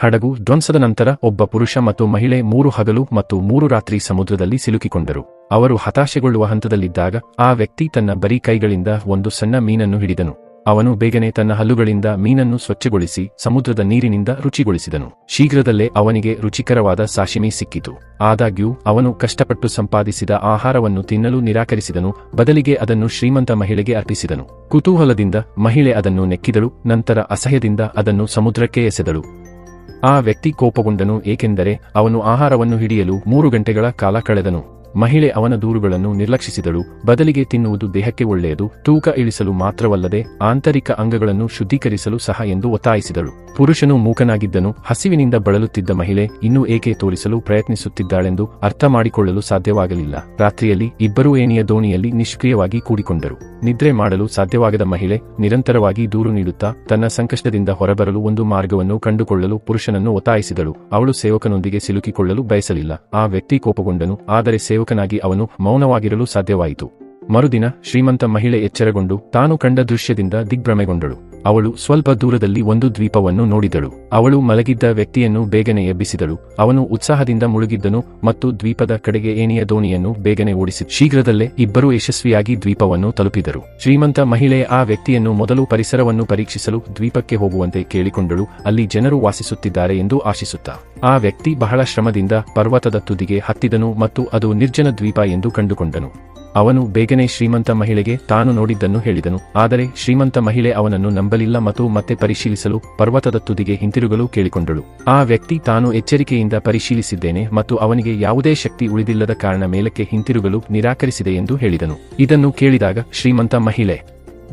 ಹಡಗು ಧ್ವಂಸದ ನಂತರ ಒಬ್ಬ ಪುರುಷ ಮತ್ತು ಮಹಿಳೆ 3 ಹಗಲು ಮತ್ತು 3 ರಾತ್ರಿ ಸಮುದ್ರದಲ್ಲಿ ಸಿಲುಕಿಕೊಂಡರು. ಅವರು ಹತಾಶೆಗೊಳ್ಳುವ ಹಂತದಲ್ಲಿದ್ದಾಗ ಆ ವ್ಯಕ್ತಿ ತನ್ನ ಬರೀ ಕೈಗಳಿಂದ ಒಂದು ಸಣ್ಣ ಮೀನನ್ನು ಹಿಡಿದನು. ಅವನು ಬೇಗನೆ ತನ್ನ ಹಲ್ಲುಗಳಿಂದ ಮೀನನ್ನು ಸ್ವಚ್ಛಗೊಳಿಸಿ ಸಮುದ್ರದ ನೀರಿನಿಂದ ರುಚಿಗೊಳಿಸಿದನು. ಶೀಘ್ರದಲ್ಲೇ ಅವನಿಗೆ ರುಚಿಕರವಾದ ಸಾಶಿಮಿ ಸಿಕ್ಕಿತು. ಆದಾಗ್ಯೂ ಅವನು ಕಷ್ಟಪಟ್ಟು ಸಂಪಾದಿಸಿದ ಆಹಾರವನ್ನು ತಿನ್ನಲು ನಿರಾಕರಿಸಿದನು, ಬದಲಿಗೆ ಅದನ್ನು ಶ್ರೀಮಂತ ಮಹಿಳೆಗೆ ಅರ್ಪಿಸಿದನು. ಕುತೂಹಲದಿಂದ ಮಹಿಳೆ ಅದನ್ನು ನೆಕ್ಕಿದಳು, ನಂತರ ಅಸಹ್ಯದಿಂದ ಅದನ್ನು ಸಮುದ್ರಕ್ಕೆ ಎಸೆದಳು. ಆ ವ್ಯಕ್ತಿ ಕೋಪಗೊಂಡನು, ಏಕೆಂದರೆ ಅವನು ಆಹಾರವನ್ನು ಹಿಡಿಯಲು 3 ಗಂಟೆಗಳ ಕಾಲ ಕಳೆದನು. ಮಹಿಳೆ ಅವನ ದೂರುಗಳನ್ನು ನಿರ್ಲಕ್ಷಿಸಿದಳು, ಬದಲಿಗೆ ತಿನ್ನುವುದು ದೇಹಕ್ಕೆ ಒಳ್ಳೆಯದು, ತೂಕ ಇಳಿಸಲು ಮಾತ್ರವಲ್ಲದೆ ಆಂತರಿಕ ಅಂಗಗಳನ್ನು ಶುದ್ಧೀಕರಿಸಲು ಸಹ ಎಂದು ಒತ್ತಾಯಿಸಿದಳು. ಪುರುಷನು ಮೂಕನಾಗಿದ್ದನು. ಹಸಿವಿನಿಂದ ಬಳಲುತ್ತಿದ್ದ ಮಹಿಳೆ ಇನ್ನೂ ಏಕೆ ತೋರಿಸಲು ಪ್ರಯತ್ನಿಸುತ್ತಿದ್ದಾಳೆಂದು ಅರ್ಥ ಮಾಡಿಕೊಳ್ಳಲು ಸಾಧ್ಯವಾಗಲಿಲ್ಲ. ರಾತ್ರಿಯಲ್ಲಿ ಇಬ್ಬರೂ ಏಣಿಯ ದೋಣಿಯಲ್ಲಿ ನಿಷ್ಕ್ರಿಯವಾಗಿ ಕೂಡಿಕೊಂಡರು. ನಿದ್ರೆ ಮಾಡಲು ಸಾಧ್ಯವಾಗದ ಮಹಿಳೆ ನಿರಂತರವಾಗಿ ದೂರು ನೀಡುತ್ತಾ ತನ್ನ ಸಂಕಷ್ಟದಿಂದ ಹೊರಬರಲು ಒಂದು ಮಾರ್ಗವನ್ನು ಕಂಡುಕೊಳ್ಳಲು ಪುರುಷನನ್ನು ಒತ್ತಾಯಿಸಿದಳು. ಅವಳು ಸೇವಕನೊಂದಿಗೆ ಸಿಲುಕಿಕೊಳ್ಳಲು ಬಯಸಲಿಲ್ಲ. ಆ ವ್ಯಕ್ತಿ ಕೋಪಗೊಂಡನು, ಆದರೆ ಸೇವಕನಾಗಿ ಅವನು ಮೌನವಾಗಿರಲು ಸಾಧ್ಯವಾಯಿತು. ಮರುದಿನ ಶ್ರೀಮಂತ ಮಹಿಳೆ ಎಚ್ಚರಗೊಂಡು ತಾನು ಕಂಡ ದೃಶ್ಯದಿಂದ ದಿಗ್ಭ್ರಮೆಗೊಂಡಳು. ಅವಳು ಸ್ವಲ್ಪ ದೂರದಲ್ಲಿ ಒಂದು ದ್ವೀಪವನ್ನು ನೋಡಿದಳು. ಅವಳು ಮಲಗಿದ್ದ ವ್ಯಕ್ತಿಯನ್ನು ಬೇಗನೆ ಎಬ್ಬಿಸಿದಳು. ಅವನು ಉತ್ಸಾಹದಿಂದ ಮುಳುಗಿದ್ದನು ಮತ್ತು ದ್ವೀಪದ ಕಡೆಗೆ ಏಣಿಯ ದೋಣಿಯನ್ನು ಬೇಗನೆ ಓಡಿಸಿದ. ಶೀಘ್ರದಲ್ಲೇ ಇಬ್ಬರೂ ಯಶಸ್ವಿಯಾಗಿ ದ್ವೀಪವನ್ನು ತಲುಪಿದರು. ಶ್ರೀಮಂತ ಮಹಿಳೆ ಆ ವ್ಯಕ್ತಿಯನ್ನು ಮೊದಲು ಪರಿಸರವನ್ನು ಪರೀಕ್ಷಿಸಲು ದ್ವೀಪಕ್ಕೆ ಹೋಗುವಂತೆ ಕೇಳಿಕೊಂಡಳು, ಅಲ್ಲಿ ಜನರು ವಾಸಿಸುತ್ತಿದ್ದಾರೆ ಎಂದು ಆಶಿಸುತ್ತಾ. ಆ ವ್ಯಕ್ತಿ ಬಹಳ ಶ್ರಮದಿಂದ ಪರ್ವತದ ತುದಿಗೆ ಹತ್ತಿದನು ಮತ್ತು ಅದು ನಿರ್ಜನ ದ್ವೀಪ ಎಂದು ಕಂಡುಕೊಂಡನು. ಅವನು ಬೇಗನೆ ಶ್ರೀಮಂತ ಮಹಿಳೆಗೆ ತಾನು ನೋಡಿದ್ದನ್ನು ಹೇಳಿದನು, ಆದರೆ ಶ್ರೀಮಂತ ಮಹಿಳೆ ಅವನನ್ನು ನಂಬಲಿಲ್ಲ ಮತ್ತು ಮತ್ತೆ ಪರಿಶೀಲಿಸಲು ಪರ್ವತದ ತುದಿಗೆ ಹಿಂತಿರುಗಲು ಕೇಳಿಕೊಂಡಳು. ಆ ವ್ಯಕ್ತಿ ತಾನು ಎಚ್ಚರಿಕೆಯಿಂದ ಪರಿಶೀಲಿಸಿದ್ದೇನೆ ಮತ್ತು ಅವನಿಗೆ ಯಾವುದೇ ಶಕ್ತಿ ಉಳಿದಿಲ್ಲದ ಕಾರಣ ಮೇಲಕ್ಕೆ ಹಿಂತಿರುಗಲು ನಿರಾಕರಿಸಿದೆ ಎಂದು ಹೇಳಿದನು. ಇದನ್ನು ಕೇಳಿದಾಗ ಶ್ರೀಮಂತ ಮಹಿಳೆ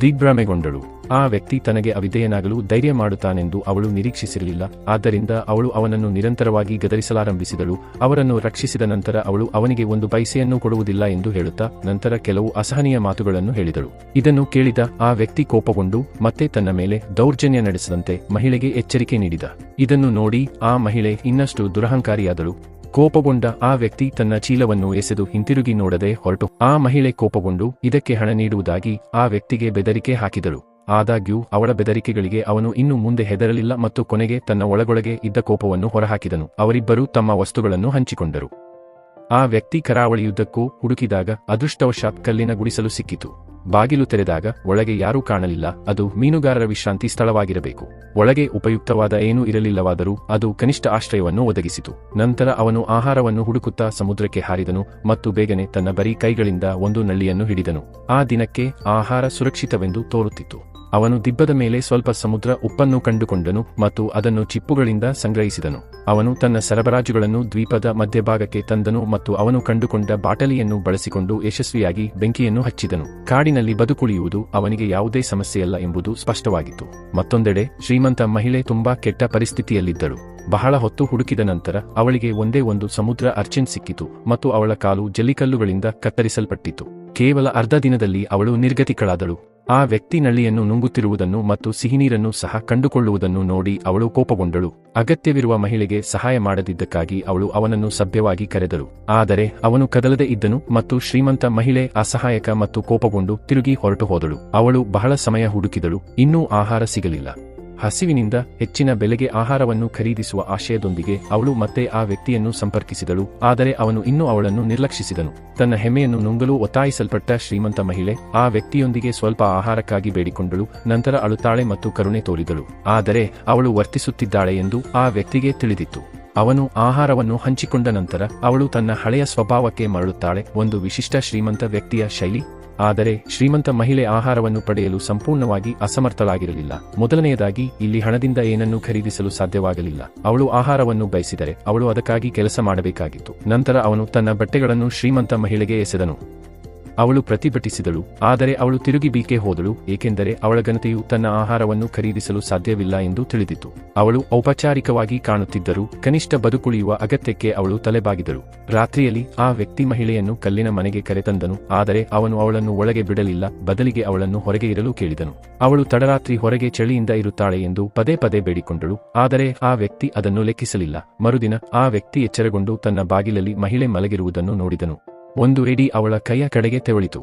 ದಿಗ್ಭ್ರಮೆಗೊಂಡಳು. ಆ ವ್ಯಕ್ತಿ ತನಗೆ ಅವಿಧೇಯನಾಗಲು ಧೈರ್ಯ ಮಾಡುತ್ತಾನೆಂದು ಅವಳು ನಿರೀಕ್ಷಿಸಿರಲಿಲ್ಲ. ಆದ್ದರಿಂದ ಅವಳು ಅವನನ್ನು ನಿರಂತರವಾಗಿ ಗದರಿಸಲಾರಂಭಿಸಿದಳು. ಅವರನ್ನು ರಕ್ಷಿಸಿದ ನಂತರ ಅವಳು ಅವನಿಗೆ 1 ಪೈಸೆಯನ್ನೂ ಕೊಡುವುದಿಲ್ಲ ಎಂದು ಹೇಳುತ್ತಾ ನಂತರ ಕೆಲವು ಅಸಹನೀಯ ಮಾತುಗಳನ್ನು ಹೇಳಿದಳು. ಇದನ್ನು ಕೇಳಿದ ಆ ವ್ಯಕ್ತಿ ಕೋಪಗೊಂಡು ಮತ್ತೆ ತನ್ನ ಮೇಲೆ ದೌರ್ಜನ್ಯ ನಡೆಸದಂತೆ ಮಹಿಳೆಗೆ ಎಚ್ಚರಿಕೆ ನೀಡಿದ. ಇದನ್ನು ನೋಡಿ ಆ ಮಹಿಳೆ ಇನ್ನಷ್ಟು ದುರಹಂಕಾರಿಯಾದಳು. ಕೋಪಗೊಂಡ ಆ ವ್ಯಕ್ತಿ ತನ್ನ ಚೀಲವನ್ನು ಎಸೆದು ಹಿಂತಿರುಗಿ ನೋಡದೆ ಹೊರಟು. ಆ ಮಹಿಳೆ ಕೋಪಗೊಂಡು ಇದಕ್ಕೆ ಹಣ ನೀಡುವುದಾಗಿ ಆ ವ್ಯಕ್ತಿಗೆ ಬೆದರಿಕೆ ಹಾಕಿದಳು. ಆದಾಗ್ಯೂ ಅವಳ ಬೆದರಿಕೆಗಳಿಗೆ ಅವನು ಇನ್ನು ಮುಂದೆ ಹೆದರಲಿಲ್ಲ ಮತ್ತು ಕೊನೆಗೆ ತನ್ನ ಒಳಗೊಳಗೆ ಇದ್ದ ಕೋಪವನ್ನು ಹೊರಹಾಕಿದನು. ಅವರಿಬ್ಬರೂ ತಮ್ಮ ವಸ್ತುಗಳನ್ನು ಹಂಚಿಕೊಂಡರು. ಆ ವ್ಯಕ್ತಿ ಕರಾವಳಿಯುದ್ದಕ್ಕೂ ಹುಡುಕಿದಾಗ ಅದೃಷ್ಟವಶಾತ್ ಕಲ್ಲಿನ ಗುಡಿಸಲು ಸಿಕ್ಕಿತು. ಬಾಗಿಲು ತೆರೆದಾಗ ಒಳಗೆ ಯಾರೂ ಕಾಣಲಿಲ್ಲ. ಅದು ಮೀನುಗಾರರ ವಿಶ್ರಾಂತಿ ಸ್ಥಳವಾಗಿರಬೇಕು. ಒಳಗೆ ಉಪಯುಕ್ತವಾದ ಏನೂ ಇರಲಿಲ್ಲವಾದರೂ ಅದು ಕನಿಷ್ಠ ಆಶ್ರಯವನ್ನು ಒದಗಿಸಿತು. ನಂತರ ಅವನು ಆಹಾರವನ್ನು ಹುಡುಕುತ್ತಾ ಸಮುದ್ರಕ್ಕೆ ಹಾರಿದನು ಮತ್ತು ಬೇಗನೆ ತನ್ನ ಬರೀ ಕೈಗಳಿಂದ ಒಂದು ನಳ್ಳಿಯನ್ನು ಹಿಡಿದನು. ಆ ದಿನಕ್ಕೆ ಆಹಾರ ಸುರಕ್ಷಿತವೆಂದು ತೋರುತ್ತಿತ್ತು. ಅವನು ದಿಬ್ಬದ ಮೇಲೆ ಸ್ವಲ್ಪ ಸಮುದ್ರ ಉಪ್ಪನ್ನು ಕಂಡುಕೊಂಡನು ಮತ್ತು ಅದನ್ನು ಚಿಪ್ಪುಗಳಿಂದ ಸಂಗ್ರಹಿಸಿದನು. ಅವನು ತನ್ನ ಸರಬರಾಜುಗಳನ್ನು ದ್ವೀಪದ ಮಧ್ಯಭಾಗಕ್ಕೆ ತಂದನು ಮತ್ತು ಅವನು ಕಂಡುಕೊಂಡ ಬಾಟಲಿಯನ್ನು ಬಳಸಿಕೊಂಡು ಯಶಸ್ವಿಯಾಗಿ ಬೆಂಕಿಯನ್ನು ಹಚ್ಚಿದನು. ಕಾಡಿನಲ್ಲಿ ಬದುಕುಳಿಯುವುದು ಅವನಿಗೆ ಯಾವುದೇ ಸಮಸ್ಯೆಯಲ್ಲ ಎಂಬುದು ಸ್ಪಷ್ಟವಾಗಿತ್ತು. ಮತ್ತೊಂದೆಡೆ ಶ್ರೀಮಂತ ಮಹಿಳೆ ತುಂಬಾ ಕೆಟ್ಟ ಪರಿಸ್ಥಿತಿಯಲ್ಲಿದ್ದಳು. ಬಹಳ ಹೊತ್ತು ಹುಡುಕಿದ ನಂತರ ಅವಳಿಗೆ ಒಂದೇ ಒಂದು ಸಮುದ್ರ ಅರ್ಚಿನ್ ಸಿಕ್ಕಿತು ಮತ್ತು ಅವಳ ಕಾಲು ಜಲ್ಲಿಕಲ್ಲುಗಳಿಂದ ಕತ್ತರಿಸಲ್ಪಟ್ಟಿತು. ಕೇವಲ ಅರ್ಧ ದಿನದಲ್ಲಿ ಅವಳು ನಿರ್ಗತಿಕಳಾದಳು. ಆ ವ್ಯಕ್ತಿ ನಳ್ಳಿಯನ್ನು ನುಂಗುತ್ತಿರುವುದನ್ನು ಮತ್ತು ಸಿಹಿನೀರನ್ನು ಸಹ ಕಂಡುಕೊಳ್ಳುವುದನ್ನು ನೋಡಿ ಅವಳು ಕೋಪಗೊಂಡಳು. ಅಗತ್ಯವಿರುವ ಮಹಿಳೆಗೆ ಸಹಾಯ ಮಾಡದಿದ್ದಕ್ಕಾಗಿ ಅವಳು ಅವನನ್ನು ಸಭ್ಯವಾಗಿ ಕರೆದಳು. ಆದರೆ ಅವನು ಕದಲದೆ ಇದ್ದನು ಮತ್ತು ಶ್ರೀಮಂತ ಮಹಿಳೆ ಅಸಹಾಯಕ ಮತ್ತು ಕೋಪಗೊಂಡು ತಿರುಗಿ ಹೊರಟು ಹೋದಳು. ಅವಳು ಬಹಳ ಸಮಯ ಹುಡುಕಿದಳು, ಇನ್ನೂ ಆಹಾರ ಸಿಗಲಿಲ್ಲ. ಹಸಿವಿನಿಂದ ಹೆಚ್ಚಿನ ಬೆಲೆಗೆ ಆಹಾರವನ್ನು ಖರೀದಿಸುವ ಆಶಯದೊಂದಿಗೆ ಅವಳು ಮತ್ತೆ ಆ ವ್ಯಕ್ತಿಯನ್ನು ಸಂಪರ್ಕಿಸಿದಳು, ಆದರೆ ಅವನು ಇನ್ನೂ ಅವಳನ್ನು ನಿರ್ಲಕ್ಷಿಸಿದನು. ತನ್ನ ಹೆಮ್ಮೆಯನ್ನು ನುಂಗಲು ಒತ್ತಾಯಿಸಲ್ಪಟ್ಟ ಶ್ರೀಮಂತ ಮಹಿಳೆ ಆ ವ್ಯಕ್ತಿಯೊಂದಿಗೆ ಸ್ವಲ್ಪ ಆಹಾರಕ್ಕಾಗಿ ಬೇಡಿಕೊಂಡಳು. ನಂತರ ಅಳುತ್ತಾಳೆ ಮತ್ತು ಕರುಣೆ ತೋರಿದಳು. ಆದರೆ ಅವಳು ವರ್ತಿಸುತ್ತಿದ್ದಾಳೆ ಎಂದು ಆ ವ್ಯಕ್ತಿಗೆ ತಿಳಿದಿತ್ತು. ಅವನು ಆಹಾರವನ್ನು ಹಂಚಿಕೊಂಡ ನಂತರ ಅವಳು ತನ್ನ ಹಳೆಯ ಸ್ವಭಾವಕ್ಕೆ ಮರಳುತ್ತಾಳೆ, ಒಂದು ವಿಶಿಷ್ಟ ಶ್ರೀಮಂತ ವ್ಯಕ್ತಿಯ ಶೈಲಿ. ಆದರೆ ಶ್ರೀಮಂತ ಮಹಿಳೆ ಆಹಾರವನ್ನು ಪಡೆಯಲು ಸಂಪೂರ್ಣವಾಗಿ ಅಸಮರ್ಥಳಾಗಿರಲಿಲ್ಲ. ಮೊದಲನೆಯದಾಗಿ ಇಲ್ಲಿ ಹಣದಿಂದ ಏನನ್ನೂ ಖರೀದಿಸಲು ಸಾಧ್ಯವಾಗಲಿಲ್ಲ. ಅವಳು ಆಹಾರವನ್ನು ಬಯಸಿದರೆ ಅವಳು ಅದಕ್ಕಾಗಿ ಕೆಲಸ ಮಾಡಬೇಕಾಗಿತ್ತು. ನಂತರ ಅವನು ತನ್ನ ಬಟ್ಟೆಗಳನ್ನು ಶ್ರೀಮಂತ ಮಹಿಳೆಗೆ ಎಸೆದನು. ಅವಳು ಪ್ರತಿಭಟಿಸಿದಳು, ಆದರೆ ಅವಳು ತಿರುಗಿ ಬೀಕೆ ಹೋದಳು, ಏಕೆಂದರೆ ಅವಳ ಘನತೆಯು ತನ್ನ ಆಹಾರವನ್ನು ಖರೀದಿಸಲು ಸಾಧ್ಯವಿಲ್ಲ ಎಂದು ತಿಳಿದಿತ್ತು. ಅವಳು ಔಪಚಾರಿಕವಾಗಿ ಕಾಣುತ್ತಿದ್ದರೂ ಕನಿಷ್ಠ ಬದುಕುಳಿಯುವ ಅಗತ್ಯಕ್ಕೆ ಅವಳು ತಲೆಬಾಗಿದಳು. ರಾತ್ರಿಯಲ್ಲಿ ಆ ವ್ಯಕ್ತಿ ಮಹಿಳೆಯನ್ನು ಕಲ್ಲಿನ ಮನೆಗೆ ಕರೆತಂದನು, ಆದರೆ ಅವನು ಅವಳನ್ನು ಒಳಗೆ ಬಿಡಲಿಲ್ಲ, ಬದಲಿಗೆ ಅವಳನ್ನು ಹೊರಗೆ ಇರಲು ಕೇಳಿದನು. ಅವಳು ತಡರಾತ್ರಿ ಹೊರಗೆ ಚಳಿಯಿಂದ ಇರುತ್ತಾಳೆ ಎಂದು ಪದೇ ಪದೇ ಬೇಡಿಕೊಂಡಳು, ಆದರೆ ಆ ವ್ಯಕ್ತಿ ಅದನ್ನು ಲೆಕ್ಕಿಸಲಿಲ್ಲ. ಮರುದಿನ ಆ ವ್ಯಕ್ತಿ ಎಚ್ಚರಗೊಂಡು ತನ್ನ ಬಾಗಿಲಲ್ಲಿ ಮಹಿಳೆ ಮಲಗಿರುವುದನ್ನು ನೋಡಿದನು. ಒಂದು ಏಡಿ ಅವಳ ಕೈಯ ಕಡೆಗೆ ತೆವಳಿತು.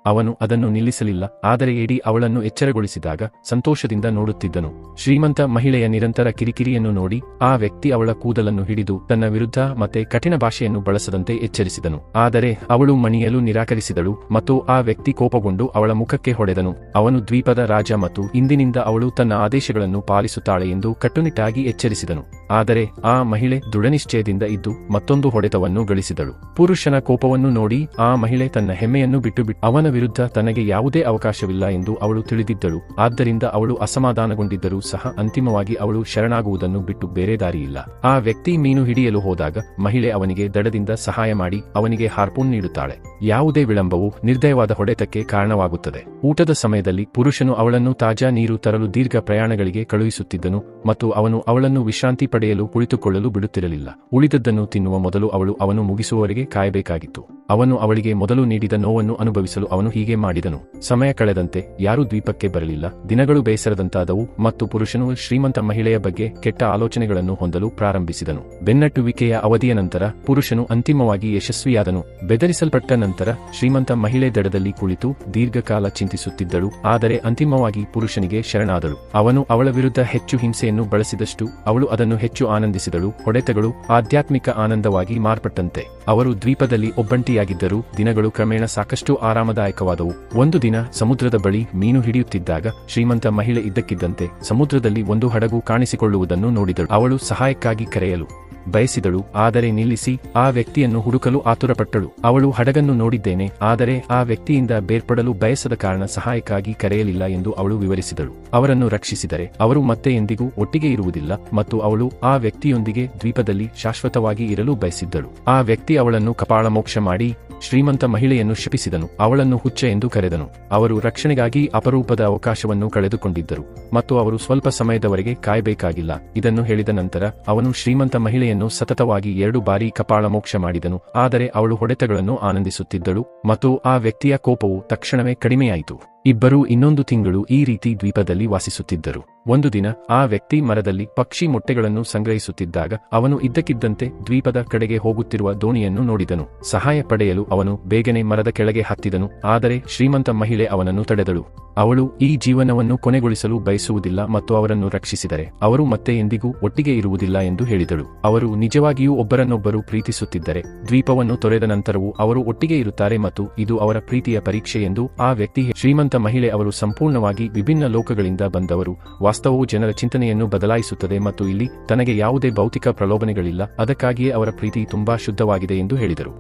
ಅವನು ಅದನ್ನು ನಿಲ್ಲಿಸಲಿಲ್ಲ, ಆದರೆ ಎಡಿ ಅವಳನ್ನು ಎಚ್ಚರಗೊಳಿಸಿದಾಗ ಸಂತೋಷದಿಂದ ನೋಡುತ್ತಿದ್ದನು. ಶ್ರೀಮಂತ ಮಹಿಳೆಯ ನಿರಂತರ ಕಿರಿಕಿರಿಯನ್ನು ನೋಡಿ ಆ ವ್ಯಕ್ತಿ ಅವಳ ಕೂದಲನ್ನು ಹಿಡಿದು ತನ್ನ ವಿರುದ್ಧ ಮತ್ತೆ ಕಠಿಣ ಭಾಷೆಯನ್ನು ಬಳಸದಂತೆ ಎಚ್ಚರಿಸಿದನು. ಆದರೆ ಅವಳು ಮಣಿಯಲು ನಿರಾಕರಿಸಿದಳು ಮತ್ತು ಆ ವ್ಯಕ್ತಿ ಕೋಪಗೊಂಡು ಅವಳ ಮುಖಕ್ಕೆ ಹೊಡೆದನು. ಅವನು ದ್ವೀಪದ ರಾಜ ಮತ್ತು ಇಂದಿನಿಂದ ಅವಳು ತನ್ನ ಆದೇಶಗಳನ್ನು ಪಾಲಿಸುತ್ತಾಳೆ ಎಂದು ಕಟ್ಟುನಿಟ್ಟಾಗಿ ಎಚ್ಚರಿಸಿದನು. ಆದರೆ ಆ ಮಹಿಳೆ ದೃಢನಿಶ್ಚಯದಿಂದ ಇದ್ದು ಮತ್ತೊಂದು ಹೊಡೆತವನ್ನು ಗಳಿಸಿದಳು. ಪುರುಷನ ಕೋಪವನ್ನು ನೋಡಿ ಆ ಮಹಿಳೆ ತನ್ನ ಹೆಮ್ಮೆಯನ್ನು ಬಿಟ್ಟು ಅವನ ವಿರುದ್ಧ ತನಗೆ ಯಾವುದೇ ಅವಕಾಶವಿಲ್ಲ ಎಂದು ಅವಳು ತಿಳಿದಿದ್ದಳು. ಆದ್ದರಿಂದ ಅವಳು ಅಸಮಾಧಾನಗೊಂಡಿದ್ದರೂ ಸಹ ಅಂತಿಮವಾಗಿ ಅವಳು ಶರಣಾಗುವುದನ್ನು ಬಿಟ್ಟು ಬೇರೆ ದಾರಿಯಿಲ್ಲ. ಆ ವ್ಯಕ್ತಿ ಮೀನು ಹಿಡಿಯಲು ಹೋದಾಗ ಮಹಿಳೆ ಅವನಿಗೆ ದಡದಿಂದ ಸಹಾಯ ಮಾಡಿ ಅವನಿಗೆ ಹಾರ್ಪೂನ್ ನೀಡುತ್ತಾಳೆ. ಯಾವುದೇ ವಿಳಂಬವು ನಿರ್ದಯವಾದ ಹೊಡೆತಕ್ಕೆ ಕಾರಣವಾಗುತ್ತದೆ. ಊಟದ ಸಮಯದಲ್ಲಿ ಪುರುಷನು ಅವಳನ್ನು ತಾಜಾ ನೀರು ತರಲು ದೀರ್ಘ ಪ್ರಯಾಣಗಳಿಗೆ ಕಳುಹಿಸುತ್ತಿದ್ದನು ಮತ್ತು ಅವನು ಅವಳನ್ನು ವಿಶ್ರಾಂತಿ ಪಡೆಯಲು ಕುಳಿತುಕೊಳ್ಳಲು ಬಿಡುತ್ತಿರಲಿಲ್ಲ. ಉಳಿದದ್ದನ್ನು ತಿನ್ನುವ ಮೊದಲು ಅವನು ಮುಗಿಸುವವರೆಗೆ ಕಾಯಬೇಕಾಗಿತ್ತು. ಅವನು ಅವಳಿಗೆ ಮೊದಲು ನೀಡಿದ ನೋವನ್ನು ಅನುಭವಿಸಲು ಅವನು ಹೀಗೆ ಮಾಡಿದನು. ಸಮಯ ಕಳೆದಂತೆ ಯಾರೂ ದ್ವೀಪಕ್ಕೆ ಬರಲಿಲ್ಲ. ದಿನಗಳು ಬೇಸರದಂತಾದವು ಮತ್ತು ಪುರುಷನು ಶ್ರೀಮಂತ ಮಹಿಳೆಯ ಬಗ್ಗೆ ಕೆಟ್ಟ ಆಲೋಚನೆಗಳನ್ನು ಹೊಂದಲು ಪ್ರಾರಂಭಿಸಿದನು. ಬೆನ್ನಟ್ಟುವಿಕೆಯ ಅವಧಿಯ ನಂತರ ಪುರುಷನು ಅಂತಿಮವಾಗಿ ಯಶಸ್ವಿಯಾದನು. ಬೆದರಿಸಲ್ಪಟ್ಟ ನಂತರ ಶ್ರೀಮಂತ ಮಹಿಳೆ ದಡದಲ್ಲಿ ಕುಳಿತು ದೀರ್ಘಕಾಲ ಚಿಂತಿಸುತ್ತಿದ್ದಳು. ಆದರೆ ಅಂತಿಮವಾಗಿ ಪುರುಷನಿಗೆ ಶರಣಾದಳು. ಅವನು ಅವಳ ವಿರುದ್ಧ ಹೆಚ್ಚು ಹಿಂಸೆಯನ್ನು ಬಳಸಿದಷ್ಟು ಅವಳು ಅದನ್ನು ಹೆಚ್ಚು ಆನಂದಿಸಿದಳು. ಹೊಡೆತಗಳು ಆಧ್ಯಾತ್ಮಿಕ ಆನಂದವಾಗಿ ಮಾರ್ಪಟ್ಟಂತೆ ಅವರು ದ್ವೀಪದಲ್ಲಿ ಒಬ್ಬಂಟಿಯಾಗಿದ್ದರೂ ದಿನಗಳು ಕ್ರಮೇಣ ಸಾಕಷ್ಟು ಆರಾಮದಾಯಕವಾದವು. ಒಂದು ದಿನ ಸಮುದ್ರದ ಬಳಿ ಮೀನು ಹಿಡಿಯುತ್ತಿದ್ದಾಗ ಶ್ರೀಮಂತ ಮಹಿಳೆ ಇದ್ದಕ್ಕಿದ್ದಂತೆ ಸಮುದ್ರದಲ್ಲಿ ಒಂದು ಹಡಗು ಕಾಣಿಸಿಕೊಳ್ಳುವುದನ್ನು ನೋಡಿದಳು. ಅವಳು ಸಹಾಯಕ್ಕಾಗಿ ಕರೆಯಲು ಬಯಸಿದಳು, ಆದರೆ ನಿಲ್ಲಿಸಿ ಆ ವ್ಯಕ್ತಿಯನ್ನು ಹುಡುಕಲು ಆತುರಪಟ್ಟಳು. ಅವಳು ಹಡಗನ್ನು ನೋಡಿದ್ದೇನೆ, ಆದರೆ ಆ ವ್ಯಕ್ತಿಯಿಂದ ಬೇರ್ಪಡಲು ಬಯಸದ ಕಾರಣ ಸಹಾಯಕ್ಕಾಗಿ ಕರೆಯಲಿಲ್ಲ ಎಂದು ಅವಳು ವಿವರಿಸಿದಳು. ಅವರನ್ನು ರಕ್ಷಿಸಿದರೆ ಅವರು ಮತ್ತೆ ಎಂದಿಗೂ ಒಟ್ಟಿಗೆ ಇರುವುದಿಲ್ಲ ಮತ್ತು ಅವಳು ಆ ವ್ಯಕ್ತಿಯೊಂದಿಗೆ ದ್ವೀಪದಲ್ಲಿ ಶಾಶ್ವತವಾಗಿ ಇರಲು ಬಯಸಿದ್ದಳು. ಆ ವ್ಯಕ್ತಿ ಅವಳನ್ನು ಕಪಾಳಮೋಕ್ಷ ಮಾಡಿ ಶ್ರೀಮಂತ ಮಹಿಳೆಯನ್ನು ಶಪಿಸಿದನು. ಅವಳನ್ನು ಹುಚ್ಚ ಎಂದು ಕರೆದನು. ಅವರು ರಕ್ಷಣೆಗಾಗಿ ಅಪರೂಪದ ಅವಕಾಶವನ್ನು ಕಳೆದುಕೊಂಡಿದ್ದರು ಮತ್ತು ಅವರು ಸ್ವಲ್ಪ ಸಮಯದವರೆಗೆ ಕಾಯಬೇಕಾಗಿಲ್ಲ. ಇದನ್ನು ಹೇಳಿದ ನಂತರ ಅವನು ಶ್ರೀಮಂತ ಮಹಿಳೆಯನ್ನು ಸತತವಾಗಿ 2 ಬಾರಿ ಕಪಾಳಮೋಕ್ಷ ಮಾಡಿದನು. ಆದರೆ ಅವಳು ಹೊಡೆತಗಳನ್ನು ಆನಂದಿಸುತ್ತಿದ್ದಳು ಮತ್ತು ಆ ವ್ಯಕ್ತಿಯ ಕೋಪವು ತಕ್ಷಣವೇ ಕಡಿಮೆಯಾಯಿತು. ಇಬ್ಬರೂ ಇನ್ನೊಂದು ತಿಂಗಳು ಈ ರೀತಿ ದ್ವೀಪದಲ್ಲಿ ವಾಸಿಸುತ್ತಿದ್ದರು. ಒಂದು ದಿನ ಆ ವ್ಯಕ್ತಿ ಮರದಲ್ಲಿ ಪಕ್ಷಿ ಮೊಟ್ಟೆಗಳನ್ನು ಸಂಗ್ರಹಿಸುತ್ತಿದ್ದಾಗ ಅವನು ಇದ್ದಕ್ಕಿದ್ದಂತೆ ದ್ವೀಪದ ಕಡೆಗೆ ಹೋಗುತ್ತಿರುವ ದೋಣಿಯನ್ನು ನೋಡಿದನು. ಸಹಾಯ ಪಡೆಯಲು ಅವನು ಬೇಗನೆ ಮರದ ಕೆಳಗೆ ಹತ್ತಿದನು. ಆದರೆ ಶ್ರೀಮಂತ ಮಹಿಳೆ ಅವನನ್ನು ತಡೆದಳು. ಅವಳು ಈ ಜೀವನವನ್ನು ಕೊನೆಗೊಳಿಸಲು ಬಯಸುವುದಿಲ್ಲ ಮತ್ತು ಅವರನ್ನು ರಕ್ಷಿಸಿದರೆ ಅವರು ಮತ್ತೆ ಎಂದಿಗೂ ಒಟ್ಟಿಗೆ ಇರುವುದಿಲ್ಲ ಎಂದು ಹೇಳಿದಳು. ಅವರು ನಿಜವಾಗಿಯೂ ಒಬ್ಬರನ್ನೊಬ್ಬರು ಪ್ರೀತಿಸುತ್ತಿದ್ದರೆ ದ್ವೀಪವನ್ನು ತೊರೆದ ನಂತರವೂ ಅವರು ಒಟ್ಟಿಗೆ ಇರುತ್ತಾರೆ ಮತ್ತು ಇದು ಅವರ ಪ್ರೀತಿಯ ಪರೀಕ್ಷೆ ಎಂದು ಆ ವ್ಯಕ್ತಿ ಶ್ರೀಮಂತ ಮಹಿಳೆ ಅವರು ಸಂಪೂರ್ಣವಾಗಿ ವಿಭಿನ್ನ ಲೋಕಗಳಿಂದ ಬಂದವರು. ವಾಸ್ತವವು ಜನರ ಚಿಂತನೆಯನ್ನು ಬದಲಾಯಿಸುತ್ತದೆ ಮತ್ತು ಇಲ್ಲಿ ತನಗೆ ಯಾವುದೇ ಭೌತಿಕ ಪ್ರಲೋಭನೆಗಳಿಲ್ಲ, ಅದಕ್ಕಾಗಿಯೇ ಅವರ ಪ್ರೀತಿ ತುಂಬಾ ಶುದ್ಧವಾಗಿದೆ ಎಂದು ಹೇಳಿದರು.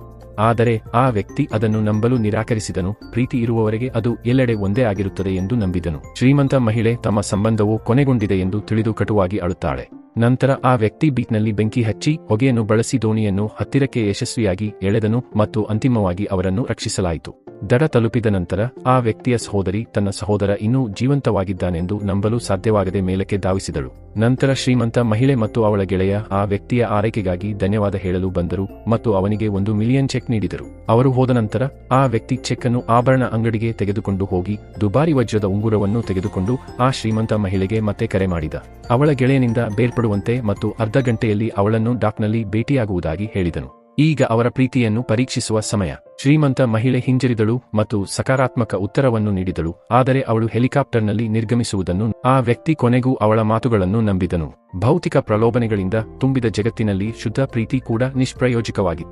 ಆದರೆ ಆ ವ್ಯಕ್ತಿ ಅದನ್ನು ನಂಬಲು ನಿರಾಕರಿಸಿದನು. ಪ್ರೀತಿ ಇರುವವರೆಗೆ ಅದು ಎಲ್ಲೆಡೆ ಒಂದೇ ಆಗಿರುತ್ತದೆ ಎಂದು ನಂಬಿದನು. ಶ್ರೀಮಂತ ಮಹಿಳೆ ತಮ್ಮ ಸಂಬಂಧವು ಕೊನೆಗೊಂಡಿದೆ ಎಂದು ತಿಳಿದು ಕಟುವಾಗಿ ಅಳುತ್ತಾಳೆ. ನಂತರ ಆ ವ್ಯಕ್ತಿ ಬೀಚ್ನಲ್ಲಿ ಬೆಂಕಿ ಹಚ್ಚಿ ಹೊಗೆಯನ್ನು ಬಳಸಿ ದೋಣಿಯನ್ನು ಹತ್ತಿರಕ್ಕೆ ಯಶಸ್ವಿಯಾಗಿ ಎಳೆದನು ಮತ್ತು ಅಂತಿಮವಾಗಿ ಅವರನ್ನು ರಕ್ಷಿಸಲಾಯಿತು. ದಡ ತಲುಪಿದ ನಂತರ ಆ ವ್ಯಕ್ತಿಯ ಸಹೋದರಿ ತನ್ನ ಸಹೋದರ ಇನ್ನೂ ಜೀವಂತವಾಗಿದ್ದಾನೆಂದು ನಂಬಲು ಸಾಧ್ಯವಾಗದೆ ಮೇಲಕ್ಕೆ ಧಾವಿಸಿದಳು. ನಂತರ ಶ್ರೀಮಂತ ಮಹಿಳೆ ಮತ್ತು ಅವಳ ಗೆಳೆಯ ಆ ವ್ಯಕ್ತಿಯ ಆರೈಕೆಗಾಗಿ ಧನ್ಯವಾದ ಹೇಳಲು ಬಂದರು ಮತ್ತು ಅವನಿಗೆ $1 ಮಿಲಿಯನ್ ಚೆಕ್ ನೀಡಿದರು. ಅವರು ಹೋದ ನಂತರ ಆ ವ್ಯಕ್ತಿ ಚೆಕ್ ಅನ್ನು ಆಭರಣ ಅಂಗಡಿಗೆ ತೆಗೆದುಕೊಂಡು ಹೋಗಿ ದುಬಾರಿ ವಜ್ರದ ಉಂಗುರವನ್ನು ತೆಗೆದುಕೊಂಡು ಆ ಶ್ರೀಮಂತ ಮಹಿಳೆಗೆ ಮತ್ತೆ ಕರೆ ಮಾಡಿದ. ಅವಳ ಗೆಳೆಯನಿಂದ ಬೇರ್ಪಡುವಂತೆ ಮತ್ತು ಅರ್ಧ ಗಂಟೆಯಲ್ಲಿ ಅವಳನ್ನು ಡಾಕ್ನಲ್ಲಿ ಭೇಟಿಯಾಗುವುದಾಗಿ ಹೇಳಿದನು. ಈಗ ಅವರ ಪ್ರೀತಿಯನ್ನು ಪರೀಕ್ಷಿಸುವ ಸಮಯ. ಶ್ರೀಮಂತ ಮಹಿಳೆ ಹಿಂಜರಿದಳು ಮತ್ತು ಸಕಾರಾತ್ಮಕ ಉತ್ತರವನ್ನು ನೀಡಿದಳು, ಆದರೆ ಅವಳು ಹೆಲಿಕಾಪ್ಟರ್ನಲ್ಲಿ ನಿರ್ಗಮಿಸುವುದನ್ನು ಆ ವ್ಯಕ್ತಿ ಕೊನೆಗೂ ಅವಳ ಮಾತುಗಳನ್ನು ನಂಬಿದನು. ಭೌತಿಕ ಪ್ರಲೋಭನೆಗಳಿಂದ ತುಂಬಿದ ಜಗತ್ತಿನಲ್ಲಿ ಶುದ್ಧ ಪ್ರೀತಿ ಕೂಡ ನಿಷ್ಪ್ರಯೋಜಕವಾಗಿತ್ತು.